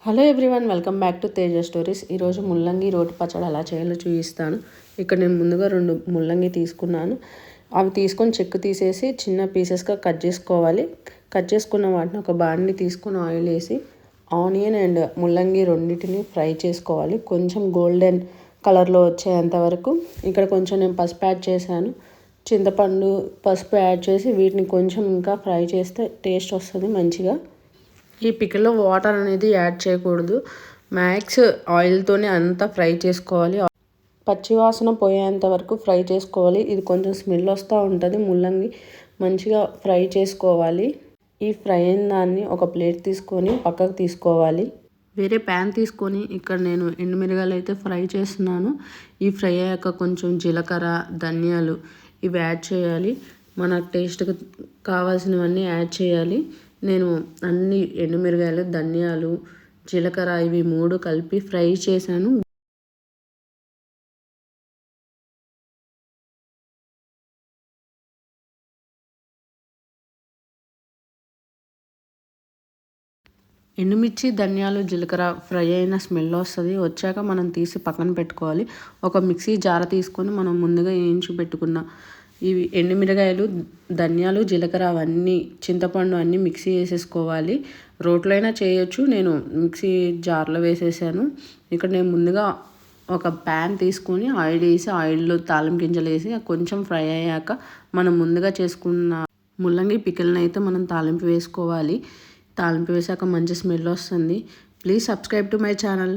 Hello everyone, welcome back to Teja stories. ఈరోజు ముల్లంగి రోటి పచ్చడి ఎలా చేయాలో చూపిస్తాను. ఇక్కడ నేను ముందుగా 2 ముల్లంగి తీసుకున్నాను. అవి తీసుకొని చెక్కు తీసేసి చిన్న పీసెస్గా కట్ చేసుకోవాలి. కట్ చేసుకున్న వాటిని ఒక బాండ్ని తీసుకొని ఆయిల్ వేసి ఆనియన్ అండ్ ముల్లంగి రెండింటిని ఫ్రై చేసుకోవాలి. కొంచెం గోల్డెన్ కలర్లో వచ్చేంత వరకు. ఇక్కడ కొంచెం నేను పసుపు యాడ్ చేశాను. చింతపండు, పసుపు యాడ్ చేసి వీటిని కొంచెం ఇంకా ఫ్రై చేస్తే టేస్ట్ వస్తుంది మంచిగా. ఈ పికిల్లో వాటర్ అనేది యాడ్ చేయకూడదు. మ్యాక్స్ ఆయిల్తోనే అంతా ఫ్రై చేసుకోవాలి. పచ్చివాసన పోయేంత వరకు ఫ్రై చేసుకోవాలి. ఇది కొంచెం స్మెల్ వస్తూ ఉంటుంది. ముల్లంగి మంచిగా ఫ్రై చేసుకోవాలి. ఈ ఫ్రై అయిన దాన్ని ఒక ప్లేట్ తీసుకొని పక్కకు తీసుకోవాలి. వేరే ప్యాన్ తీసుకొని ఇక్కడ నేను ఎండుమిరగాయలు అయితే ఫ్రై చేస్తున్నాను. ఈ ఫ్రై అయ్యాక కొంచెం జీలకర్ర, ధనియాలు ఇవి యాడ్ చేయాలి. మన టేస్ట్కి కావాల్సినవన్నీ యాడ్ చేయాలి. నేను అన్ని ఎండుమిరగాయలు, ధనియాలు, జీలకర్ర ఇవి 3 కలిపి ఫ్రై చేశాను. ఎండుమిర్చి, ధనియాలు, జీలకర్ర ఫ్రై అయిన స్మెల్ వస్తుంది. వచ్చాక మనం తీసి పక్కన పెట్టుకోవాలి. ఒక మిక్సీ జార తీసుకొని మనం ముందుగా వేయించి పెట్టుకున్న ఇవి ఎండుమిరగాయలు, ధనియాలు, జీలకర్ర అవన్నీ, చింతపండు అన్నీ మిక్సీ వేసేసుకోవాలి. రోట్లో అయినా చేయొచ్చు, నేను మిక్సీ జార్లో వేసేసాను. ఇక్కడ నేను ముందుగా ఒక ప్యాన్ తీసుకొని ఆయిల్ వేసి ఆయిల్లో తాలింపు గింజలు వేసి కొంచెం ఫ్రై అయ్యాక మనం ముందుగా చేసుకున్న ముల్లంగి పికిల్ని అయితే మనం తాలింపు వేసుకోవాలి. తాలింపు వేసాక మంచి స్మెల్ వస్తుంది. Please subscribe to my channel.